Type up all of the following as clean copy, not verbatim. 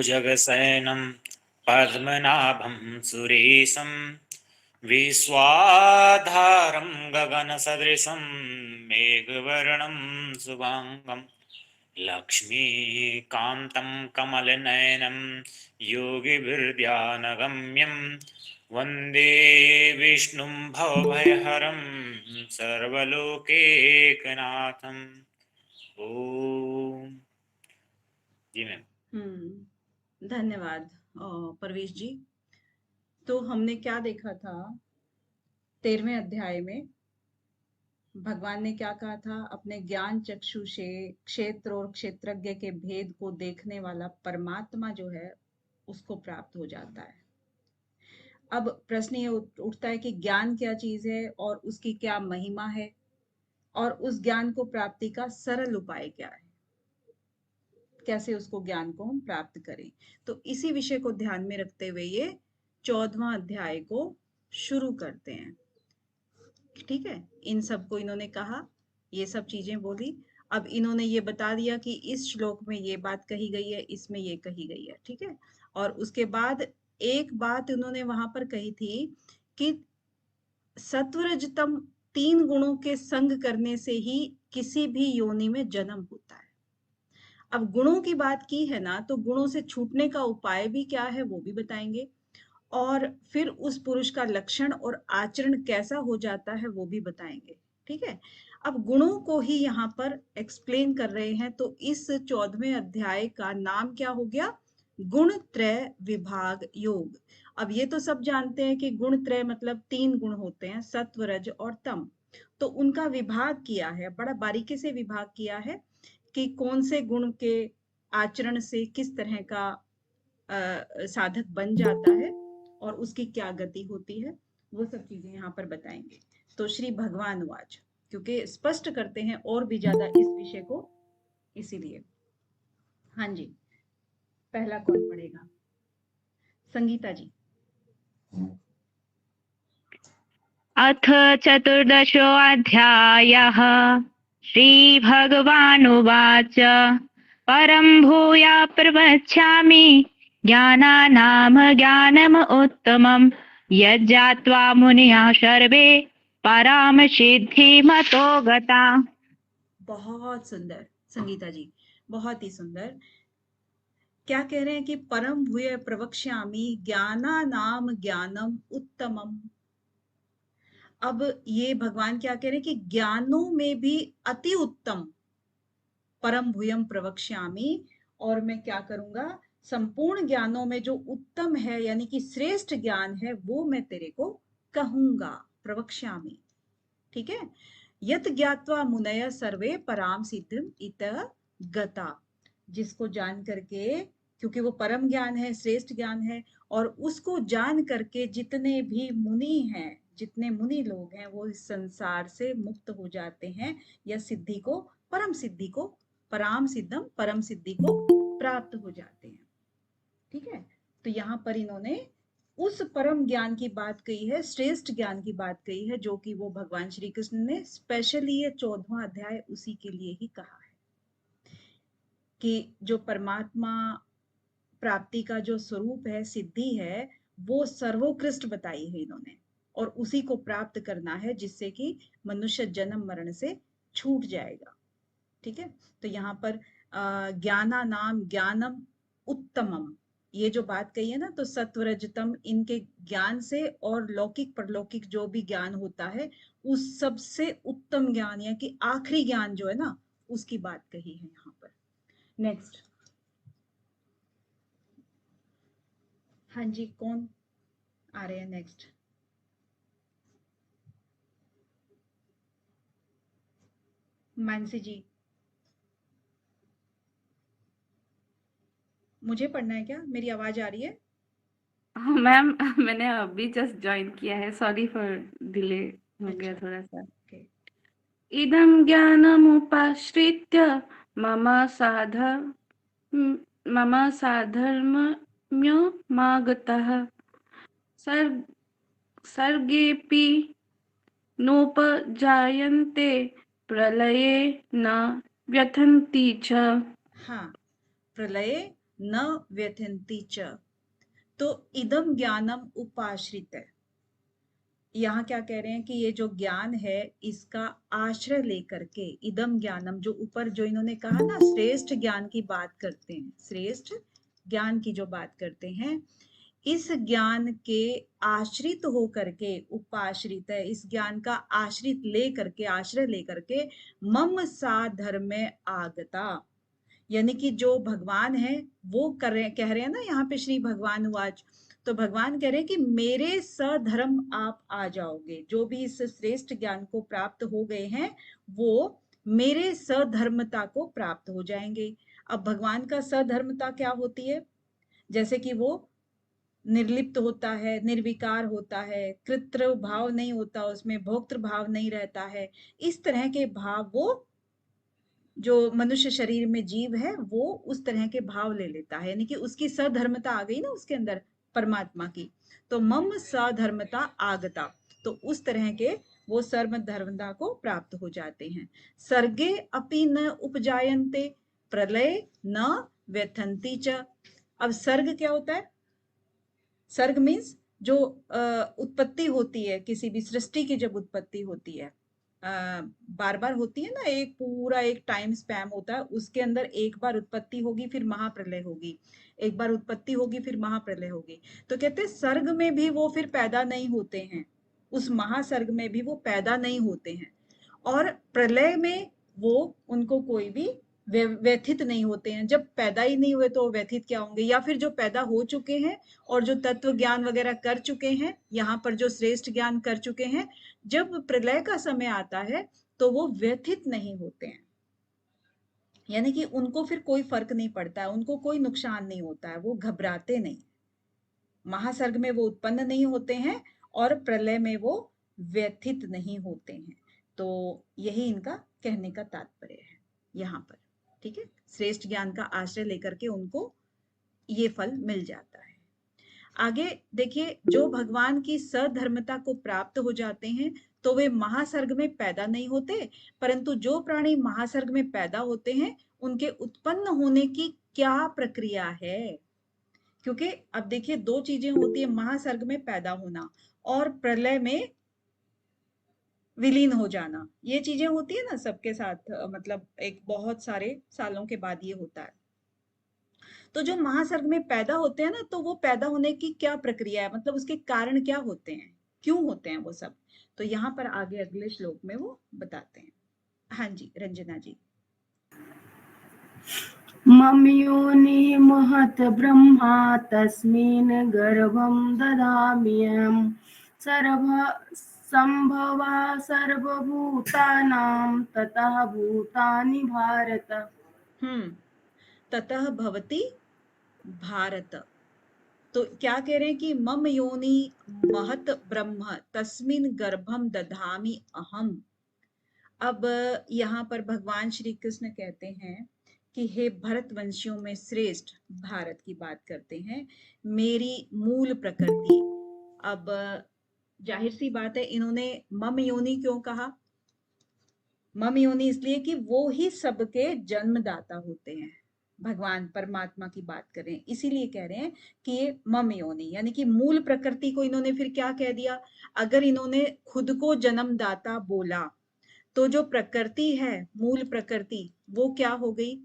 भुजगशयनं पद्मनाभं सुरेशं विश्वाधारं गगनसदृशं मेघवर्णं शुभांगं लक्ष्मीकान्तं कमलनयनं योगिभिर्ध्यानगम्यं वन्दे विष्णुं भवभयहरं सर्वलोकैकनाथम्। ओम। जी मैम। धन्यवाद परवेश जी। तो हमने क्या देखा था 13वें अध्याय में? भगवान ने क्या कहा था? अपने ज्ञान चक्षु से क्षेत्र और क्षेत्रज्ञ के भेद को देखने वाला परमात्मा जो है उसको प्राप्त हो जाता है। अब प्रश्न ये उठता है कि ज्ञान क्या चीज है और उसकी क्या महिमा है और उस ज्ञान को प्राप्ति का सरल उपाय क्या है, कैसे उसको ज्ञान को हम प्राप्त करें। तो इसी विषय को ध्यान में रखते हुए ये 14वां अध्याय को शुरू करते हैं। ठीक है, इन सबको इन्होंने कहा, ये सब चीजें बोली। अब इन्होंने ये बता दिया कि इस श्लोक में ये बात कही गई है, इसमें ये कही गई है। ठीक है, और उसके बाद एक बात उन्होंने वहां पर कही थी कि सत्वरजतम 3 गुणों के संग करने से ही किसी भी योनि में जन्म होता है। अब गुणों की बात की है ना, तो गुणों से छूटने का उपाय भी क्या है वो भी बताएंगे, और फिर उस पुरुष का लक्षण और आचरण कैसा हो जाता है वो भी बताएंगे। ठीक है, अब गुणों को ही यहाँ पर एक्सप्लेन कर रहे हैं। तो इस 14वें अध्याय का नाम क्या हो गया? गुण त्रय विभाग योग। अब ये तो सब जानते हैं कि गुण त्रय मतलब 3 गुण होते हैं, सत्व रज और तम। तो उनका विभाग किया है, बड़ा बारीकी से विभाग किया है कि कौन से गुण के आचरण से किस तरह का साधक बन जाता है और उसकी क्या गति होती है, वो सब चीजें यहाँ पर बताएंगे। तो श्री भगवान वाच, क्योंकि स्पष्ट करते हैं और भी ज्यादा इस विषय को, इसीलिए। हाँ जी, पहला कौन पढ़ेगा? संगीता जी। अथ चतुर्दशोऽध्यायः श्रीभगवानुवाच परं भूया प्रवक्ष्यामि ज्ञानानां ज्ञानम् उत्तमं यज्ञात्वा मुनयः सर्वे परां सिद्धिमतो गता। बहुत सुंदर संगीता जी, बहुत ही सुंदर। क्या कह रहे हैं कि परम भूय प्रवक्ष्यामि ज्ञानानाम ज्ञानम उत्तमम। अब ये भगवान क्या कह रहे हैं कि ज्ञानों में भी अति उत्तम परम भूयम प्रवक्ष्यामि, और मैं क्या करूंगा, संपूर्ण ज्ञानों में जो उत्तम है यानी कि श्रेष्ठ ज्ञान है वो मैं तेरे को कहूंगा, प्रवक्ष्यामि। ठीक है, यत ज्ञात्वा मुनय सर्वे पराम सिद्धिम इत गता। जिसको जान करके, क्योंकि वो परम ज्ञान है, श्रेष्ठ ज्ञान है, और उसको जान करके जितने भी मुनि हैं, जितने मुनि लोग हैं, वो इस संसार से मुक्त हो जाते हैं या सिद्धि को, परम सिद्धि को, पराम सिद्धम परम सिद्धि को प्राप्त हो जाते हैं। ठीक है, तो यहाँ पर इन्होंने उस परम ज्ञान की बात कही है, श्रेष्ठ ज्ञान की बात कही है, जो कि वो भगवान श्री कृष्ण ने स्पेशली ये 14वां अध्याय उसी के लिए ही कहा है कि जो परमात्मा प्राप्ति का जो स्वरूप है, सिद्धि है, वो सर्वोत्कृष्ट बताई है इन्होंने, और उसी को प्राप्त करना है जिससे कि मनुष्य जन्म मरण से छूट जाएगा। ठीक है, तो यहाँ पर ज्ञाना नाम ज्ञानम उत्तमम, ये जो बात कही है ना, तो सत्वरजतम इनके ज्ञान से और लौकिक परलौकिक जो भी ज्ञान होता है उस सबसे उत्तम ज्ञान या कि आखिरी ज्ञान जो है ना, उसकी बात कही है यहाँ पर। नेक्स्ट। हाँ जी, कौन आ रहे हैं नेक्स्ट? मानसी जी। मुझे पढ़ना है क्या? मेरी आवाज आ रही है? हाँ मैम, मैंने अभी जस्ट ज्वाइन किया है, सॉरी फॉर डिले हो गया अच्छा, थोड़ा सा। ओके। इदं ज्ञानमुपाश्रित्य मम साध मम साधर्म्यमागतः सर्ग सर्गेऽपि नोपजायन्ते प्रलये न व्यथन्ति च। हाँ, प्रलय न व्यथन्ति च। तो इदम ज्ञानम उपाश्रित है। यहाँ क्या कह रहे हैं कि ये जो ज्ञान है इसका आश्रय लेकर के, इदम ज्ञानम, जो ऊपर जो इन्होंने कहा ना श्रेष्ठ ज्ञान की बात करते हैं, श्रेष्ठ ज्ञान की जो बात करते हैं, इस ज्ञान के आश्रित हो करके, उपाश्रित है, इस ज्ञान का आश्रित ले करके, आश्रय ले करके, मम सा धर्म आगता, यानी कि जो भगवान है वो कह रहे हैं ना यहाँ पे श्री भगवान वाच, तो भगवान कह रहे हैं कि मेरे सधर्म आप आ जाओगे, जो भी इस श्रेष्ठ ज्ञान को प्राप्त हो गए हैं वो मेरे सधर्मता को प्राप्त हो जाएंगे। अब भगवान का सधर्मता क्या होती है? जैसे कि वो निर्लिप्त होता है, निर्विकार होता है, कृत्र भाव नहीं होता, उसमें भोक्तृ भाव नहीं रहता है, इस तरह के भाव वो जो मनुष्य शरीर में जीव है वो उस तरह के भाव ले लेता है, यानी कि उसकी सधर्मता आ गई ना उसके अंदर परमात्मा की, तो मम सधर्मता आगता, तो उस तरह के वो सर्व धर्मता को प्राप्त हो जाते हैं। सर्गे अपि न उपजायन्ते प्रलय न व्यथन्ति च। अब सर्ग क्या होता है? सर्ग मीन्स जो उत्पत्ति होती है किसी भी सृष्टि की, जब उत्पत्ति होती है बार बार होती है ना, एक पूरा एक टाइम स्पैम होता है, उसके अंदर एक बार उत्पत्ति होगी फिर महाप्रलय होगी, एक बार उत्पत्ति होगी फिर महाप्रलय होगी। तो कहते हैं सर्ग में भी वो फिर पैदा नहीं होते हैं, उस महासर्ग में भी वो पैदा नहीं होते हैं, और प्रलय में वो उनको कोई भी व्यथित नहीं होते हैं। जब पैदा ही नहीं हुए तो व्यथित क्या होंगे? या फिर जो पैदा हो चुके हैं और जो तत्व ज्ञान वगैरह कर चुके हैं, यहाँ पर जो श्रेष्ठ ज्ञान कर चुके हैं, जब प्रलय का समय आता है तो वो व्यथित नहीं होते हैं, यानी कि उनको फिर कोई फर्क नहीं पड़ता है, उनको कोई नुकसान नहीं होता है, वो घबराते नहीं। महासर्ग में वो उत्पन्न नहीं होते हैं और प्रलय में वो व्यथित नहीं होते हैं। तो यही इनका कहने का तात्पर्य है यहाँ पर, ठीक है। श्रेष्ठ ज्ञान का आश्रय लेकर के उनको ये फल मिल जाता है। आगे देखिए, जो भगवान की सधर्मता को प्राप्त हो जाते हैं तो वे महासर्ग में पैदा नहीं होते, परंतु जो प्राणी महासर्ग में पैदा होते हैं उनके उत्पन्न होने की क्या प्रक्रिया है? क्योंकि अब देखिए दो चीजें होती है, महासर्ग में पैदा होना और प्रलय में विलीन हो जाना, ये चीजें होती है ना सबके साथ, मतलब एक बहुत सारे सालों के बाद ये होता है। तो जो महासर्ग में पैदा होते हैं ना, तो वो पैदा होने की क्या प्रक्रिया है, मतलब उसके कारण क्या होते हैं, क्यों होते हैं वो सब, तो यहाँ पर आगे अगले श्लोक में वो बताते हैं। हाँ जी रंजना जी। मम योनि महत ब्रह्मा तस्मिन् गर्भं ददाम्यहं सर्व संभवा सर्वभूतानां ततः भूतानि भारत। ततः भवति भारत। तो क्या कह रहे हैं कि मम योनि महत ब्रह्म तस्मिन् गर्भम दधामि अहम। अब यहाँ पर भगवान श्री कृष्ण कहते हैं कि हे भरतवंशियों में श्रेष्ठ, भारत की बात करते हैं, मेरी मूल प्रकृति। अब जाहिर सी बात है इन्होंने मम योनि क्यों कहा? मम योनि इसलिए कि वो ही सबके जन्मदाता होते हैं, भगवान परमात्मा की बात करें, इसीलिए कह रहे हैं कि ये मम योनि, यानी कि मूल प्रकृति को इन्होंने फिर क्या कह दिया? अगर इन्होंने खुद को जन्मदाता बोला तो जो प्रकृति है, मूल प्रकृति, वो क्या हो गई?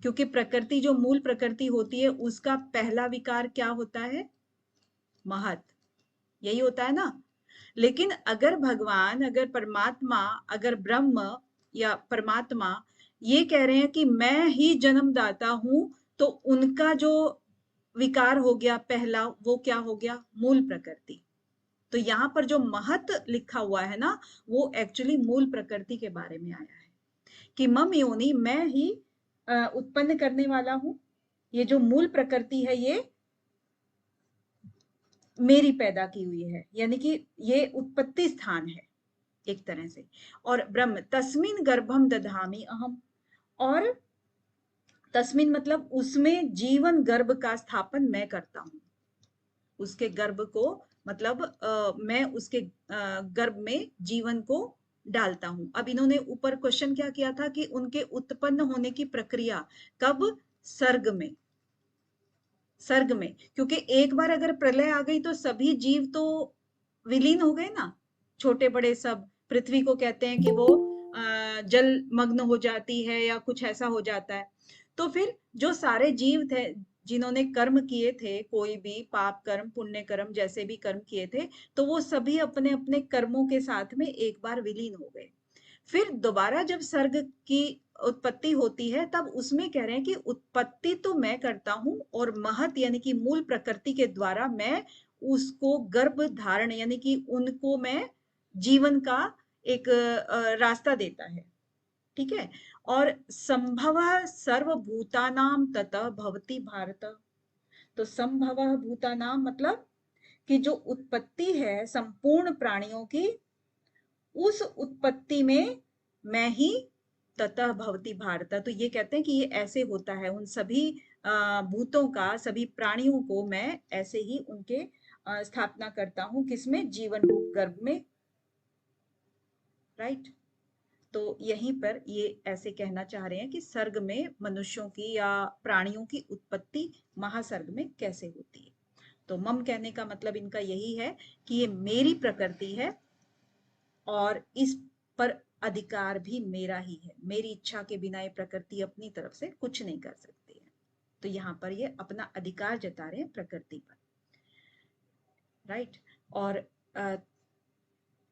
क्योंकि प्रकृति, जो मूल प्रकृति होती है, उसका पहला विकार क्या होता है? महत, यही होता है ना। लेकिन अगर भगवान, अगर परमात्मा, अगर ब्रह्म या परमात्मा ये कह रहे हैं कि मैं ही जन्मदाता हूं, तो उनका जो विकार हो गया पहला, वो क्या हो गया? मूल प्रकृति। तो यहाँ पर जो महत लिखा हुआ है ना, वो एक्चुअली मूल प्रकृति के बारे में आया है कि मम योनि, मैं ही उत्पन्न करने वाला हूं, ये जो मूल प्रकृति है ये मेरी पैदा की हुई है, यानी कि ये उत्पत्ति स्थान है एक तरह से। और ब्रह्म तस्मिन् गर्भम दधामि अहम, और तस्मिन् मतलब उसमें जीवन गर्भ का स्थापन मैं करता हूं, उसके गर्भ को मतलब मैं उसके गर्भ में जीवन को डालता हूं। अब इन्होंने ऊपर क्वेश्चन क्या किया था कि उनके उत्पन्न होने की प्रक्रिया कब? सर्ग में। सर्ग में, क्योंकि एक बार अगर प्रलय आ गई तो सभी जीव तो विलीन हो गए ना, छोटे बड़े सब। पृथ्वी को कहते हैं कि वो जल मग्न हो जाती है या कुछ ऐसा हो जाता है। तो फिर जो सारे जीव थे जिन्होंने कर्म किए थे, कोई भी पाप कर्म पुण्य कर्म जैसे भी कर्म किए थे, तो वो सभी अपने अपने कर्मों के साथ में एक बार विलीन हो गए। फिर दोबारा जब सर्ग की उत्पत्ति होती है तब उसमें कह रहे हैं कि उत्पत्ति तो मैं करता हूं और महत यानी कि मूल प्रकृति के द्वारा मैं उसको गर्भ धारण यानी कि उनको मैं जीवन का एक रास्ता देता है। ठीक है। और संभव सर्वभूतानाम ततः भवति भारत। तो संभव भूतानाम मतलब कि जो उत्पत्ति है संपूर्ण प्राणियों की, उस उत्पत्ति में मैं ही ततः भवति भारत। तो ये कहते हैं कि ये ऐसे होता है, उन सभी भूतों का, सभी प्राणियों को मैं ऐसे ही उनके स्थापना करता हूं, किसमें? जीवन रूप गर्भ में। राइट। तो यहीं पर ये ऐसे कहना चाह रहे हैं कि सर्ग में मनुष्यों की या प्राणियों की उत्पत्ति महासर्ग में कैसे होती है। तो मम कहने का मतलब इनका यही है कि ये मेरी प्रकृति है और इस पर अधिकार भी मेरा ही है। मेरी इच्छा के बिना ये प्रकृति अपनी तरफ से कुछ नहीं कर सकती है। तो यहाँ पर ये अपना अधिकार जता रहे हैं प्रकृति पर। राइट। और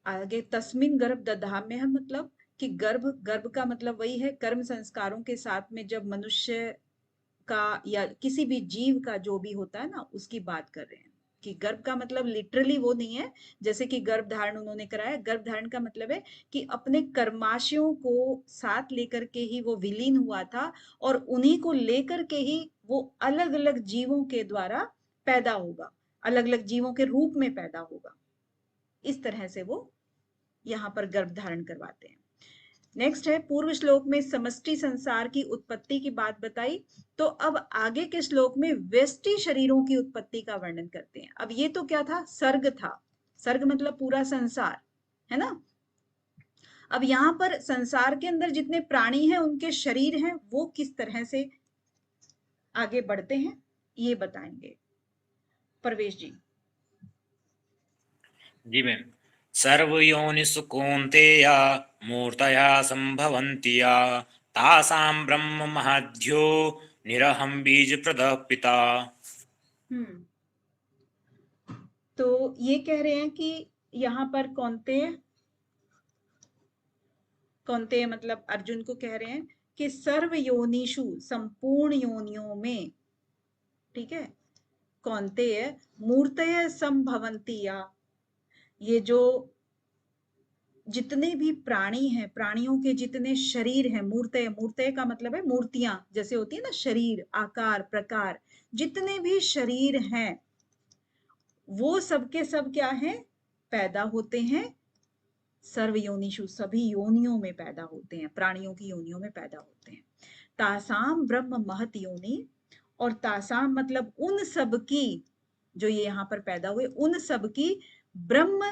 आगे तस्मिन गर्भ दधाम्य है, मतलब कि गर्भ, गर्भ का मतलब वही है कर्म संस्कारों के साथ में जब मनुष्य का या किसी भी जीव का जो भी होता है ना, उसकी बात कर रहे हैं। कि गर्भ का मतलब लिटरली वो नहीं है जैसे कि गर्भ धारण उन्होंने कराया। गर्भ धारण का मतलब है कि अपने कर्माशयों को साथ लेकर के ही वो विलीन हुआ था और उन्हीं को लेकर के ही वो अलग अलग जीवों के द्वारा पैदा होगा, अलग अलग जीवों के रूप में पैदा होगा। इस तरह से वो यहाँ पर गर्भ धारण करवाते हैं। नेक्स्ट है, पूर्व श्लोक में समष्टि संसार की उत्पत्ति की बात बताई, तो अब आगे के श्लोक में व्यष्टि शरीरों की उत्पत्ति का वर्णन करते हैं। अब ये तो क्या था? सर्ग था। सर्ग मतलब पूरा संसार, है ना। अब यहाँ पर संसार के अंदर जितने प्राणी हैं उनके शरीर हैं वो किस तरह से आगे बढ़ते हैं ये बताएंगे परवेश जी। जी मैम। सर्वयोनिषु कौन्तेया मूर्तया संभवन्ति या तासां ब्रह्म महद्यो निरहं बीजप्रदः पिता। तो ये कह रहे हैं कि यहाँ पर कौन्तेय, कौन्तेय मतलब अर्जुन को कह रहे हैं कि सर्व योनिषु संपूर्ण योनियों में, ठीक है, कौन्तेय मूर्तय संभवन्ति या, ये जो जितने भी प्राणी हैं, प्राणियों के जितने शरीर हैं, मूर्तय, मूर्तय का मतलब है मूर्तियां जैसे होती है ना, शरीर, आकार, प्रकार, जितने भी शरीर हैं वो सबके सब क्या हैं? पैदा होते हैं सर्व योनिषु, सभी योनियों में पैदा होते हैं, प्राणियों की योनियों में पैदा होते हैं। तासाम ब्रह्म महत योनि, और तासाम मतलब उन सब की, जो ये यहाँ पर पैदा हुए उन सब की ब्रह्म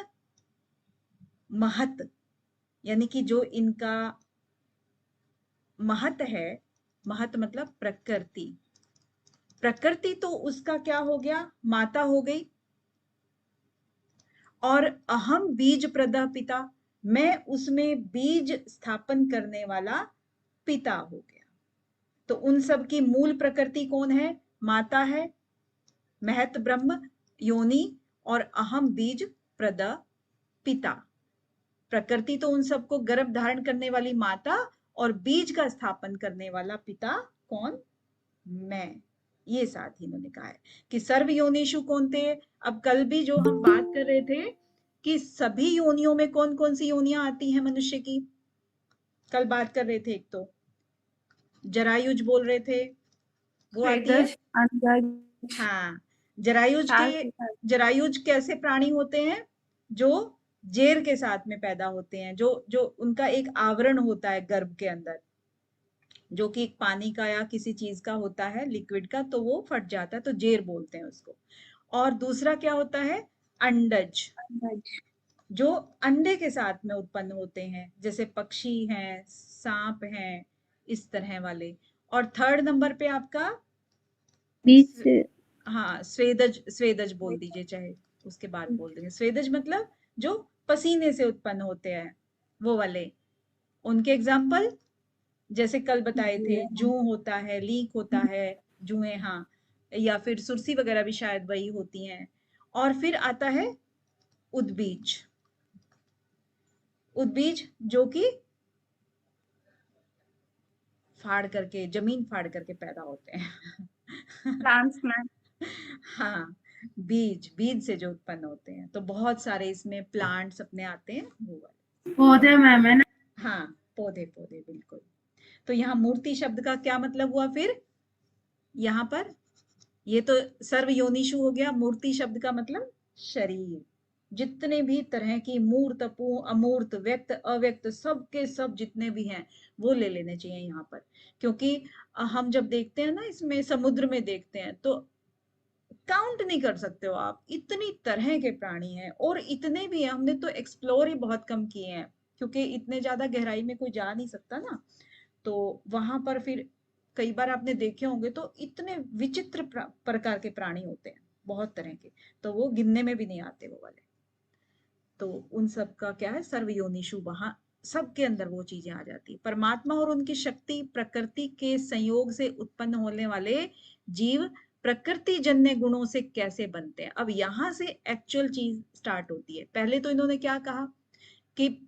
महत, यानी कि जो इनका महत है, महत मतलब प्रकृति, प्रकृति तो उसका क्या हो गया? माता हो गई। और अहम बीज प्रदः पिता, मैं उसमें बीज स्थापन करने वाला पिता हो गया। तो उन सब की मूल प्रकृति कौन है? माता है, महत ब्रह्म योनि, और अहम बीज प्रदः पिता। प्रकृति तो उन सबको गर्भ धारण करने वाली माता और बीज का स्थापन करने वाला पिता कौन? मैं। ये साथ ही इन्होंने कहा है कि सर्व योनिषु कौन्ते। अब कल भी जो हम बात कर रहे थे कि सभी योनियों में कौन कौन सी योनियां आती हैं मनुष्य की, कल बात कर रहे थे। एक तो जरायुज बोल रहे थे, वो आती है। हाँ, जरायुज कैसे प्राणी होते हैं? जो जेर के साथ में पैदा होते हैं, जो उनका एक आवरण होता है गर्भ के अंदर, जो कि एक पानी का या किसी चीज का होता है, लिक्विड का, तो वो फट जाता है, तो जेर बोलते हैं उसको। और दूसरा क्या होता है? अंडज, जो अंडे के साथ में उत्पन्न होते हैं, जैसे पक्षी हैं, सांप हैं, इस तरह वाले। और थर्ड नंबर पे आपका बीज हाँ, स्वेदज, स्वेदज बोल दीजिए, चाहे उसके बाद बोल देंगे। स्वेदज मतलब जो पसीने से उत्पन्न होते हैं, वो वाले। उनके एग्जाम्पल जैसे कल बताए थे, जूं होता है, लीक होता है, जुएं, हाँ, या फिर सुरसी वगैरह भी शायद वही होती हैं। और फिर आता है उद्बीज। उद्बीज जो कि फाड़ करके, जमीन फाड़ करके पैदा होते हैं। प्लांट्स में। हाँ, बीज, बीज से जो उत्पन्न होते हैं। तो बहुत सारे इसमें प्लांट्स अपने आते हैं, वो वाले। पौधे मैम है ना। हाँ, पौधे, पौधे, बिल्कुल। तो यहाँ मूर्ति शब्द का क्या मतलब हुआ फिर यहाँ पर? ये तो सर्व योनिषु हो गया। मूर्ति शब्द का मतलब शरीर। जितने भी तरह की मूर्त, अमूर्त, व्यक्त, अव्यक्त, सब के सब जितने भी हैं वो ले लेने चाहिए यहाँ पर। क्योंकि हम जब देखते हैं ना, इसमें समुद्र में देखते हैं तो काउंट नहीं कर सकते हो आप, इतनी तरह के प्राणी हैं। और इतने भी हैं, हमने तो एक्सप्लोर ही बहुत कम किए हैं, क्योंकि इतने ज्यादा गहराई में कोई जा नहीं सकता ना। तो वहां पर फिर कई बार आपने देखे होंगे तो इतने विचित्र प्रकार के प्राणी होते हैं, बहुत तरह के। तो वो गिनने में भी नहीं आते वो वाले। तो उन सब का क्या है, सर्वयोनिषु, वहां सबके अंदर वो चीजें आ जाती है। परमात्मा और उनकी शक्ति, प्रकृति के संयोग से उत्पन्न होने वाले जीव प्रकृति जन्य गुणों से कैसे बनते हैं। अब यहां से एक्चुअल चीज स्टार्ट होती है। पहले तो इन्होंने क्या कहा कि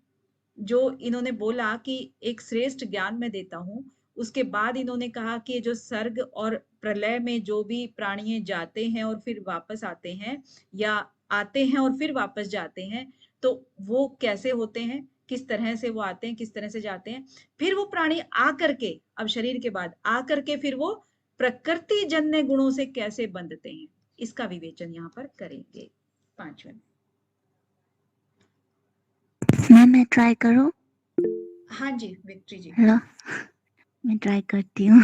जो इन्होंने बोला कि एक श्रेष्ठ ज्ञान मैं देता हूं, उसके बाद इन्होंने कहा कि जो सर्ग और प्रलय में जो भी प्राणी जाते हैं और फिर वापस आते हैं, या आते हैं और फिर वापस जाते हैं, तो वो कैसे होते हैं, किस तरह से वो आते हैं, किस तरह से जाते हैं। फिर वो प्राणी आ करके, अब शरीर के बाद आ करके फिर वो प्रकृति जन्य गुणों से कैसे बंधते हैं, इसका विवेचन यहाँ पर करेंगे 5वें में। मैम मैं ट्राई करूं? हाँ जी, विक्ट्री जी। हेलो, मैं ट्राई करती हूँ।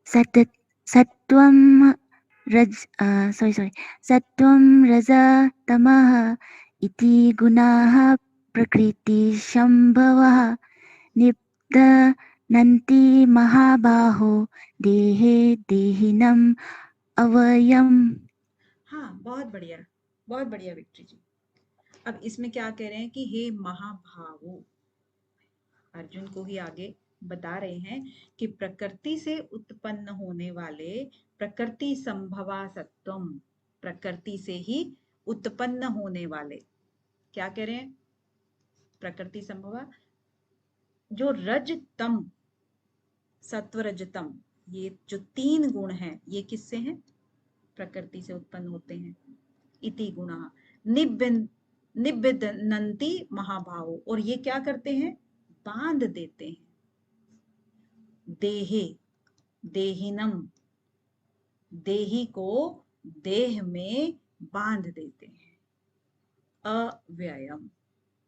सत्य सत्वं सत्वं रज तमः इति गुणाः प्रकृतिसम्भवः निबध्नन्ति महाबाहो देहे देहिनम् अवयम्। हाँ, बहुत बढ़िया, बहुत बढ़िया विक्ट्री जी। अब इसमें क्या कह रहे हैं कि हे महाभावो, अर्जुन को ही आगे बता रहे हैं कि प्रकृति से उत्पन्न होने वाले प्रकृति संभवा सत्वम, प्रकृति से ही उत्पन्न होने वाले, क्या कह रहे हैं, प्रकृति संभवा, जो रजतम, सत्वरजतम, ये जो 3 गुण हैं, ये किससे हैं, प्रकृति से उत्पन्न होते हैं। इति गुणा निबध्नन्ति महाभावो, और ये क्या करते हैं, बांध देते हैं। देहे, देहिनम, देही को देह में बांध देते हैं। अव्ययम,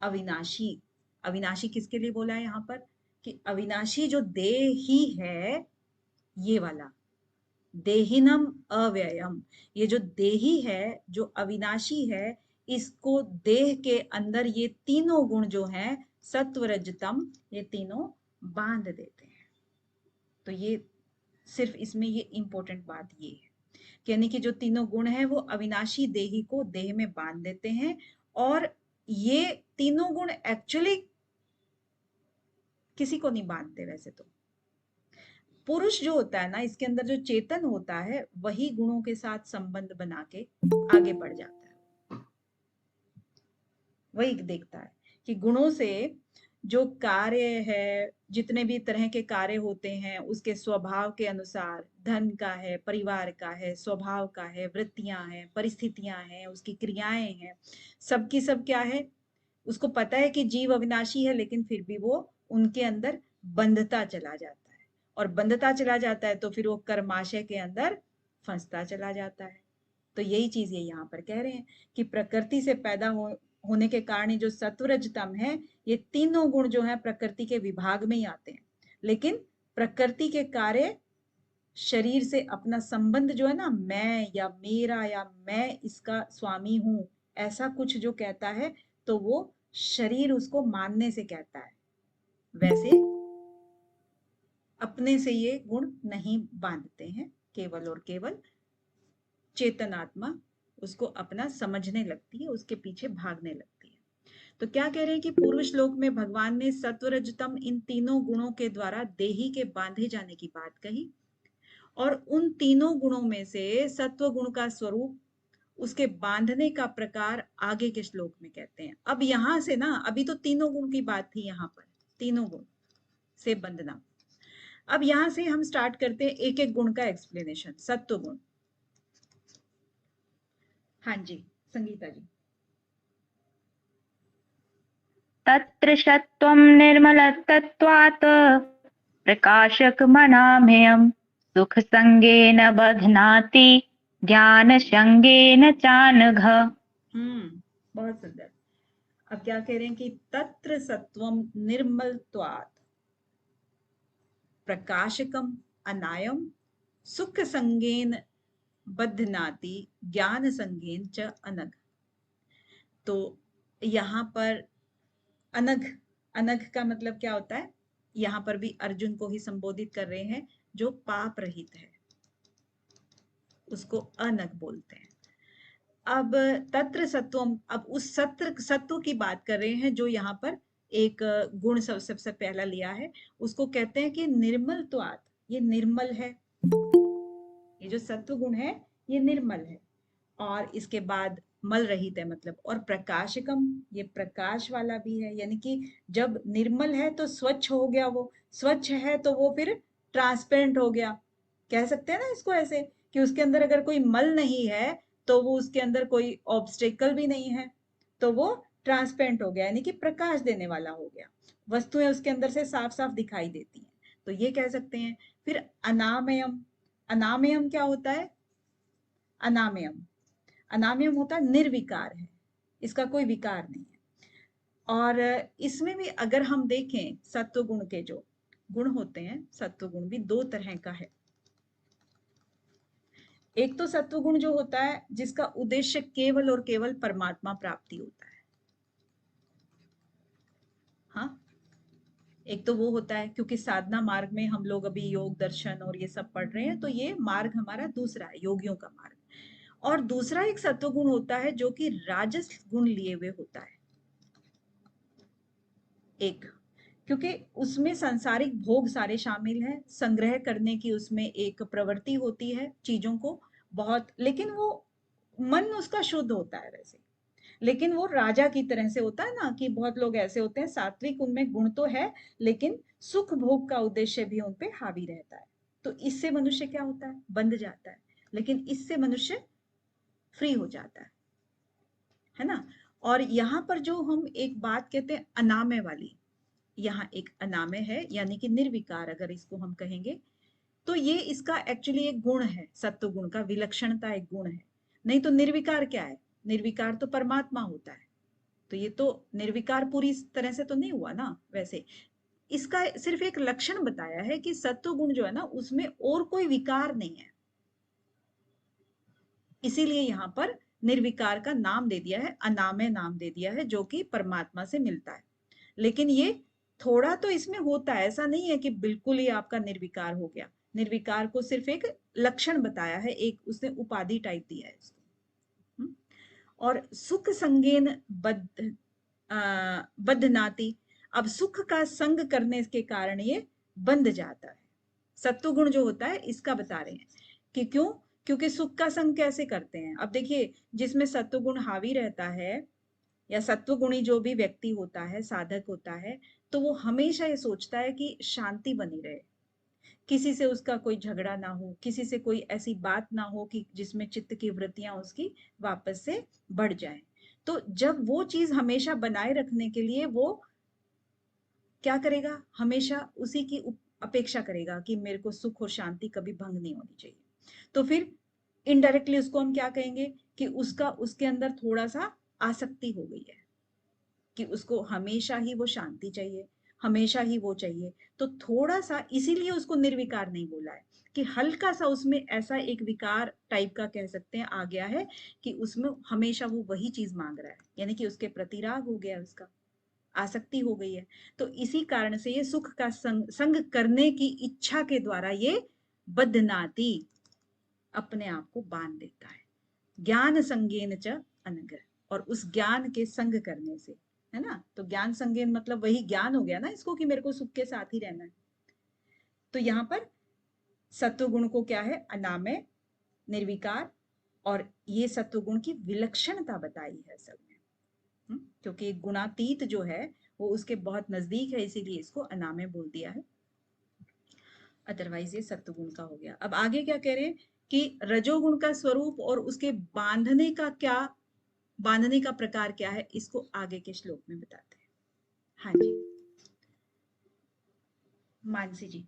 अविनाशी, अविनाशी किसके लिए बोला है यहाँ पर, कि अविनाशी जो देही है, ये वाला देहिनम अव्ययम, ये जो देही है, जो अविनाशी है, इसको देह के अंदर ये तीनों गुण जो हैं, सत्व रजतम, ये तीनों बांध देते हैं। तो ये सिर्फ इसमें ये इंपॉर्टेंट बात ये है, यानी कि जो तीनों गुण हैं वो अविनाशी देही को देह में बांध देते हैं। और ये तीनों गुण एक्चुअली किसी को नहीं बांधते। वैसे तो पुरुष जो होता है ना, इसके अंदर जो चेतन होता है, वही गुणों के साथ संबंध बना के आगे बढ़ जाता है। वही देखता है कि गुणों से जो कार्य है, जितने भी तरह के कार्य होते हैं, उसके स्वभाव के अनुसार, धन का है, परिवार का है, स्वभाव का है, वृत्तियां हैं, परिस्थितियां हैं, उसकी क्रियाएं हैं, सबकी सब क्या है, उसको पता है कि जीव अविनाशी है, लेकिन फिर भी वो उनके अंदर बंधता चला जाता है। और बंधता चला जाता है तो फिर वो कर्माशय के अंदर फंसता चला जाता है। तो यही चीज ये यहाँ पर कह रहे हैं कि प्रकृति से पैदा होने के कारण जो सत्वरजतम है, ये तीनों गुण जो है प्रकृति के विभाग में ही आते हैं। लेकिन प्रकृति के कार्य, शरीर से अपना संबंध जो है ना, मैं या मेरा या मैं इसका स्वामी हूं, ऐसा कुछ जो कहता है, तो वो शरीर उसको मानने से कहता है। वैसे अपने से ये गुण नहीं बांधते हैं, केवल और केवल चेतनात्मा उसको अपना समझने लगती है, उसके पीछे भागने लगती है। तो क्या कह रहे हैं कि पूर्व श्लोक में भगवान ने सत्व रजतम इन तीनों गुणों के द्वारा देही के बांधे जाने की बात कही, और उन तीनों गुणों में से सत्व गुण का स्वरूप, उसके बांधने का प्रकार आगे के श्लोक में कहते हैं। अब यहां से ना, अभी तो तीनों गुण की बात थी, यहां पर तीनों गुण से बंधना। अब यहां से हम स्टार्ट करते हैं एक एक गुण का एक्सप्लेनेशन। सत्व गुण, हाँ जी संगीता जी। तत्र सत्त्वं निर्मलतत्त्वात् प्रकाशकमनामयम् सुखसङ्गेन बध्नाति ज्ञानसङ्गेन चानघ। बहुत सुंदर। अब क्या कह रहे हैं कि तत्र सत्वम निर्मलत्वात् प्रकाशकम अनायम सुख संगेन बध्नाति ज्ञान संगेन च अनघ। तो यहाँ पर अनघ, अनघ का मतलब क्या होता है? यहाँ पर भी अर्जुन को ही संबोधित कर रहे हैं, जो पाप रहित है उसको अनघ बोलते हैं। अब तत्र सत्वम, अब उस सत्व की बात कर रहे हैं जो यहाँ पर एक गुण सबसे पहला लिया है, उसको कहते हैं कि निर्मलत्वात्, ये निर्मल है, ये जो सत्व गुण है ये निर्मल है, और इसके बाद मल रहित है मतलब, और प्रकाशकम, ये प्रकाश वाला भी है, यानी कि जब निर्मल है तो स्वच्छ हो गया, वो स्वच्छ है तो वो फिर ट्रांसपेरेंट हो गया। कह सकते हैं ना इसको ऐसे कि उसके अंदर अगर कोई मल नहीं है तो वो उसके अंदर कोई ऑब्स्टेकल भी नहीं है, तो वो ट्रांसपेरेंट हो गया, यानी कि प्रकाश देने वाला हो गया, वस्तुएं उसके अंदर से साफ साफ दिखाई देती हैं, तो ये कह सकते हैं। फिर अनामयम, अनामयम क्या होता है? अनामयम, अनामयम होता है निर्विकार है, इसका कोई विकार नहीं है। और इसमें भी अगर हम देखें सत्व गुण के जो गुण होते हैं, सत्व गुण भी दो तरह का है। एक तो सत्व गुण जो होता है जिसका उद्देश्य केवल और केवल परमात्मा प्राप्ति होता है, हाँ, एक तो वो होता है, क्योंकि साधना मार्ग में हम लोग अभी योग दर्शन और ये सब पढ़ रहे हैं, तो ये मार्ग हमारा दूसरा है, योगियों का मार्ग। और दूसरा एक सत्व गुण होता है जो कि राजस गुण लिए हुए होता है, एक, क्योंकि उसमें सांसारिक भोग सारे शामिल हैं, संग्रह करने की उसमें एक प्रवृत्ति होती है चीजों को बहुत, लेकिन वो मन उसका शुद्ध होता है वैसे, लेकिन वो राजा की तरह से होता है ना, कि बहुत लोग ऐसे होते हैं सात्विक, उनमें गुण तो है लेकिन सुख भोग का उद्देश्य भी उन पे हावी रहता है, तो इससे मनुष्य क्या होता है? बंध जाता है, लेकिन इससे मनुष्य फ्री हो जाता है ना। और यहाँ पर जो हम एक बात कहते हैं अनामय वाली, यहाँ एक अनामय है, यानी कि निर्विकार अगर इसको हम कहेंगे, तो ये इसका एक्चुअली एक गुण है, सत्व गुण का विलक्षणता एक गुण है। नहीं तो निर्विकार क्या है? निर्विकार तो परमात्मा होता है, तो ये तो निर्विकार पूरी तरह से तो नहीं हुआ ना। वैसे इसका सिर्फ एक लक्षण बताया है कि सत्व गुण जो है ना उसमें और कोई विकार नहीं है, इसीलिए यहाँ पर निर्विकार का नाम दे दिया है, अनामय नाम दे दिया है, जो कि परमात्मा से मिलता है। लेकिन ये थोड़ा तो इसमें होता है, ऐसा नहीं है कि बिल्कुल ही आपका निर्विकार हो गया। निर्विकार को सिर्फ एक लक्षण बताया है, एक उसने उपाधि टाइप दिया है इसको। और सुख संगेन बद्धनाति, अब सुख का संग करने के कारण ये बंध जाता है। सत्व गुण जो होता है इसका बता रहे हैं कि क्यों, क्योंकि सुख का संग कैसे करते हैं। अब देखिए, जिसमें सत्व गुण हावी रहता है या सत्व गुणी जो भी व्यक्ति होता है, साधक होता है, तो वो हमेशा ये सोचता है कि शांति बनी रहे, किसी से उसका कोई झगड़ा ना हो, किसी से कोई ऐसी बात ना हो कि जिसमें चित्त की वृत्तियां उसकी वापस से बढ़ जाएं। तो जब वो चीज हमेशा बनाए रखने के लिए वो क्या करेगा? हमेशा उसी की अपेक्षा करेगा कि मेरे को सुख और शांति कभी भंग नहीं होनी चाहिए। तो फिर इनडायरेक्टली उसको हम क्या कहेंगे कि उसका उसके अंदर थोड़ा सा आसक्ति हो गई है, कि उसको हमेशा ही वो शांति चाहिए, हमेशा ही वो चाहिए। तो थोड़ा सा इसीलिए उसको निर्विकार नहीं बोला है, कि हल्का सा उसमें ऐसा एक विकार टाइप का कह सकते हैं आ गया है, कि उसमें हमेशा वो वही चीज मांग रहा है, यानी कि उसके प्रति राग हो गया, उसका आसक्ति हो गई है। तो इसी कारण से ये सुख का संग करने की इच्छा के द्वारा ये बद्धनाति, अपने आप को बांध देता है। ज्ञान संगेन च अनग, और उस ज्ञान के संग करने से, है ना। तो ज्ञान संगेन मतलब वही ज्ञान हो गया ना इसको कि मेरे को सुख के साथ ही रहना है। तो यहाँ पर सत्व गुण को क्या है, अनामय, निर्विकार, और ये सत्व गुण की विलक्षणता बताई है सब में। क्योंकि गुणातीत जो है वो उसके बहुत नजदीक है, इसीलिए इसको अनामय बोल दिया है। अदरवाइज ये सत्व गुण का हो गया। अब आगे क्या कह रहे हैं कि रजोगुण का स्वरूप और उसके बांधने का प्रकार क्या है, इसको आगे के श्लोक में बताते हैं। हाँ जी मानसी जी।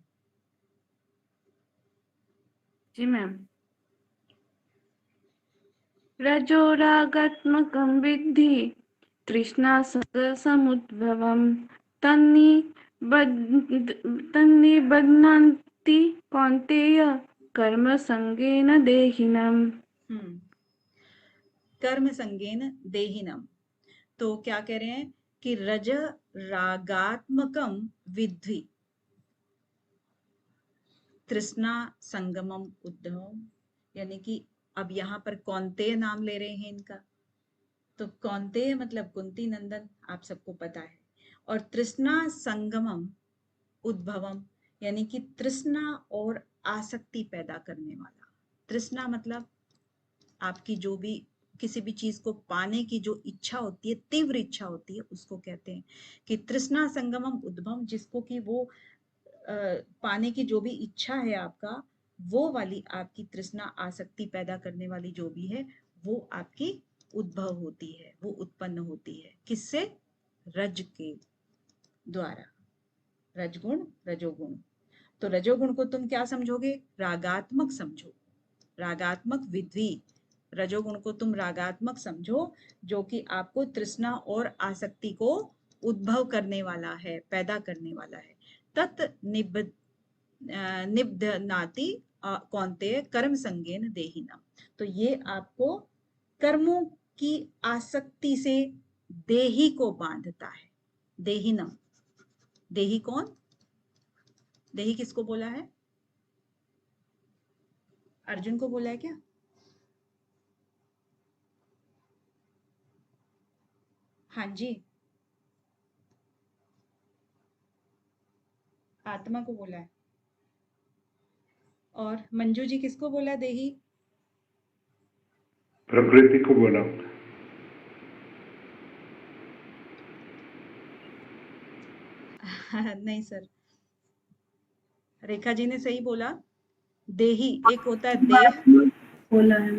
जी मैम। रजोरागात्मकं विद्धि तृष्णा समुद्भवम् तन्निबध्नान्ति कौन्तेय कर्म संगेन देहिनम्। कर्म संगेन देहिनम। तो क्या कह रहे हैं कि रज रागात्मकम विद्धि तृष्णा संगमम उद्धव, यानी कि अब यहाँ पर कौन्तेय नाम ले रहे हैं इनका। तो कौन्तेय मतलब कुंती नंदन, आप सबको पता है। और तृष्णा संगमम उद्भवम, यानी कि तृष्णा और आसक्ति पैदा करने वाला। तृष्णा मतलब आपकी जो भी किसी भी चीज को पाने की जो इच्छा होती है, तीव्र इच्छा होती है, उसको कहते हैं कि तृष्णा संगमम उद्भवम, जिसको कि वो पाने की जो भी इच्छा है आपका, वो वाली आपकी तृष्णा आसक्ति पैदा करने वाली जो भी है, वो आपकी उद्भव होती है, वो उत्पन्न होती है। किससे? रज के द्वारा। रजगुण रजोगुण। तो रजोगुण को तुम क्या समझोगे? रागात्मक समझो, रागात्मक विधि। रजोगुण को तुम रागात्मक समझो, जो कि आपको तृष्णा और आसक्ति को उद्भव करने वाला है, पैदा करने वाला है। तत् निबध्नाति कौन्तेय कर्म संगेन देहिनम। तो ये आपको कर्मों की आसक्ति से देही को बांधता है। देहिनम, देही कौन? देही किसको बोला है? अर्जुन को बोला है क्या? हाँ जी, आत्मा को बोला है। और मंजू जी किसको बोला देही? प्रकृति को बोला। नहीं सर, रेखा जी ने सही बोला। देही एक होता है देह, बोला है।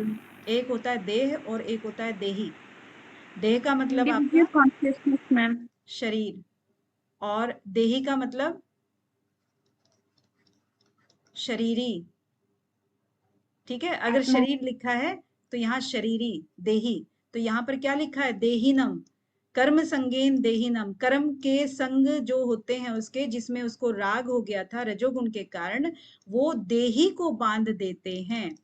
एक होता है देह और एक होता है देही। देह का मतलब आपका कॉन्शियसनेस मैम। शरीर, और देही का मतलब शरीरी। ठीक है, अगर शरीर लिखा है तो यहाँ शरीरी, देही। तो यहाँ पर क्या लिखा है? देहिनम, कर्म संगेन देहिनम। कर्म के संग जो होते हैं उसके, जिसमें उसको राग हो गया था रजोगुण के कारण, वो देही को बांध देते हैं।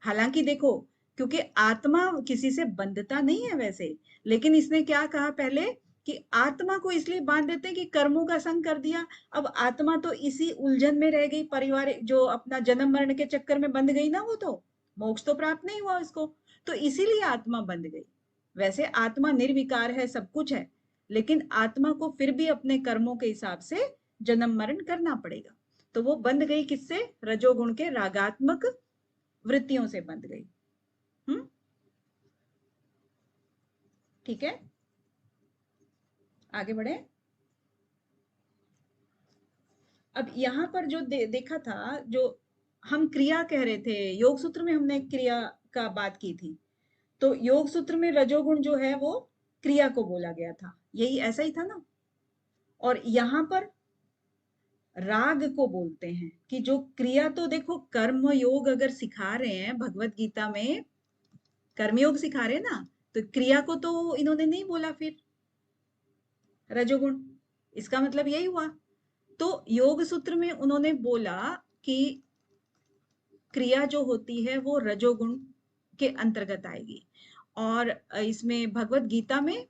हालांकि देखो, क्योंकि आत्मा किसी से बंधता नहीं है वैसे, लेकिन इसने क्या कहा पहले कि आत्मा को इसलिए बांध देते हैं कि कर्मों का संग कर दिया। अब आत्मा तो इसी उलझन में रह गई, परिवार जो अपना जन्म मरण के चक्कर में बंध गई ना, वो तो मोक्ष तो प्राप्त नहीं हुआ उसको, तो इसीलिए आत्मा बंध गई। वैसे आत्मा निर्विकार है, सब कुछ है, लेकिन आत्मा को फिर भी अपने कर्मों के हिसाब से जन्म मरण करना पड़ेगा। तो वो बंध गई किससे? रजोगुण के रागात्मक वृत्तियों से बंध गई। ठीक है, आगे बढ़े। अब यहां पर जो देखा था, जो हम क्रिया कह रहे थे, योग सूत्र में हमने क्रिया का बात की थी। तो योग सूत्र में रजोगुण जो है वो क्रिया को बोला गया था, यही ऐसा ही था ना। और यहां पर राग को बोलते हैं कि जो क्रिया, तो देखो कर्म योग अगर सिखा रहे हैं भगवत गीता में, कर्मयोग सिखा रहे हैं ना, तो क्रिया को तो इन्होंने नहीं बोला फिर रजोगुण, इसका मतलब यही हुआ। तो योग सूत्र में उन्होंने बोला कि क्रिया जो होती है वो रजोगुण के अंतर्गत आएगी, और इसमें भगवत गीता में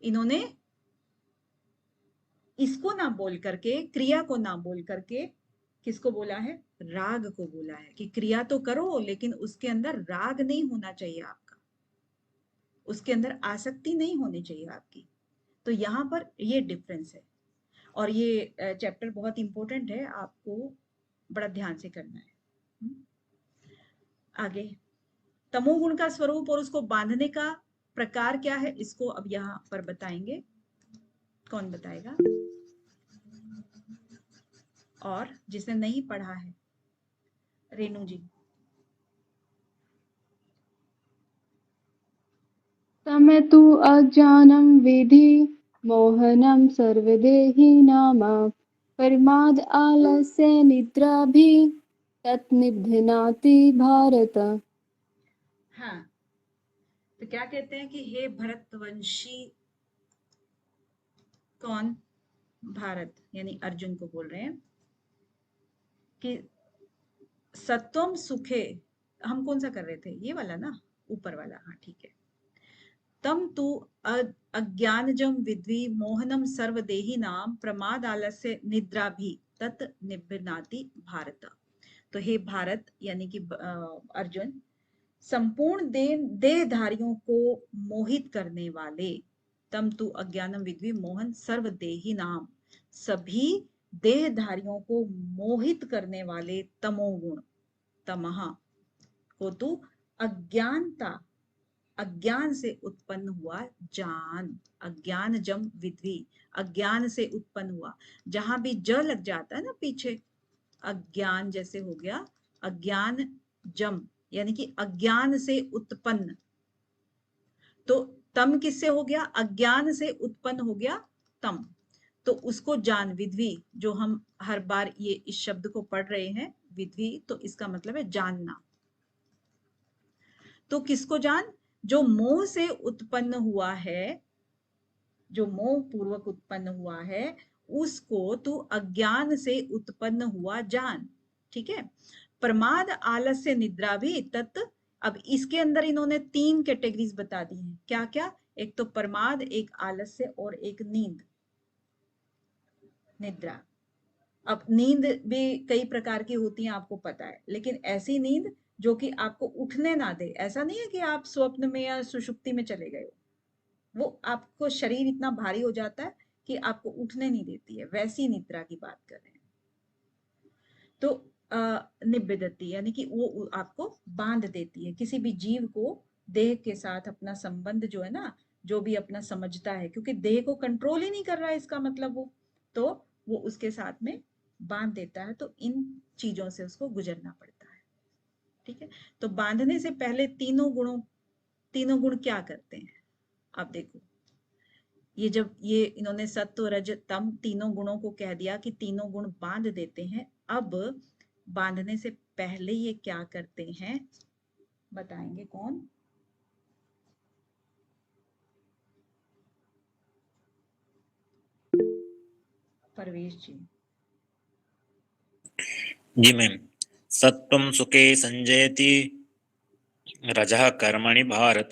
इन्होंने इसको ना बोल करके, क्रिया को ना बोल करके किसको बोला है? राग को बोला है कि क्रिया तो करो लेकिन उसके अंदर राग नहीं होना चाहिए आपका, उसके अंदर आसक्ति नहीं होनी चाहिए आपकी। तो यहाँ पर ये डिफरेंस है और ये चैप्टर बहुत इंपॉर्टेंट है, आपको बड़ा ध्यान से करना है। आगे तमोगुण का स्वरूप और उसको बांधने का प्रकार क्या है, इसको अब यहाँ पर बताएंगे। कौन बताएगा? और जिसने नहीं पढ़ा है, रेनू जी। तमेतु अज्ञानं विधि मोहनं सर्वदेहिनाम प्रमाद आलस्य निद्राभि तत्निबध्नाति भारत। हाँ, तो क्या कहते हैं कि हे भरतवंशी, कौन? भारत यानी अर्जुन को बोल रहे हैं कि सत्वम सुखे, हम कौन सा कर रहे थे? ये वाला ना, ऊपर वाला। हाँ ठीक है। तम तु अज्ञानजम विद्वी मोहनम सर्वदेही नाम प्रमाद आलस्य निद्रा भी तत् निबध्नाति भारत। तो हे भारत यानी कि अर्जुन, संपूर्ण देहधारियों को मोहित करने वाले, तम तु अज्ञानम विद्वी मोहन सर्वदेही नाम, सभी देहधारियों को मोहित करने वाले तमोगुण, तमहा को तू अज्ञानता, अज्ञान से उत्पन्न हुआ जान, अज्ञान जम विद्वी, अज्ञान से उत्पन्न हुआ। जहां भी ज लग जाता है ना पीछे, अज्ञान जैसे हो गया, अज्ञान जम यानी कि अज्ञान से उत्पन्न। तो तम किससे हो गया? अज्ञान से उत्पन्न हो गया तम। तो उसको जान, विद्वी, जो हम हर बार ये इस शब्द को पढ़ रहे हैं विद्वी, तो इसका मतलब है जानना। तो किसको जान? जो मोह से उत्पन्न हुआ है, जो मोह पूर्वक उत्पन्न हुआ है, उसको तू अज्ञान से उत्पन्न हुआ जान। ठीक है। प्रमाद आलस्य निद्रा भी तत्, अब इसके अंदर इन्होंने 3 कैटेगरीज बता दी हैं। क्या क्या? एक तो प्रमाद, एक आलस्य और एक नींद, निद्रा। अब नींद भी कई प्रकार की होती है, आपको पता है, लेकिन ऐसी नींद जो कि आपको उठने ना दे। ऐसा नहीं है कि आप स्वप्न में या सुषुप्ति में चले गए हो, वो आपको शरीर इतना भारी हो जाता है कि आपको उठने नहीं देती है, वैसी निद्रा की बात कर रहे हैं। तो निब्बदती यानी कि वो आपको बांध देती है। किसी भी जीव को देह के साथ अपना संबंध जो है ना, जो भी अपना समझता है, क्योंकि देह को कंट्रोल ही नहीं कर रहा है इसका मतलब वो उसके साथ में बांध देता है। तो इन चीजों से उसको गुजरना पड़ता है। ठीक है। तो बांधने से पहले तीनों गुण क्या करते हैं? आप देखो, ये जब ये इन्होंने सत्व रज तम तीनों गुणों को कह दिया कि तीनों गुण बांध देते हैं, अब बांधने से पहले ये क्या करते हैं बताएंगे कौन? परवेश जी। जी मैम। सत्वं सुखे संजयति रजः कर्मणि भारत,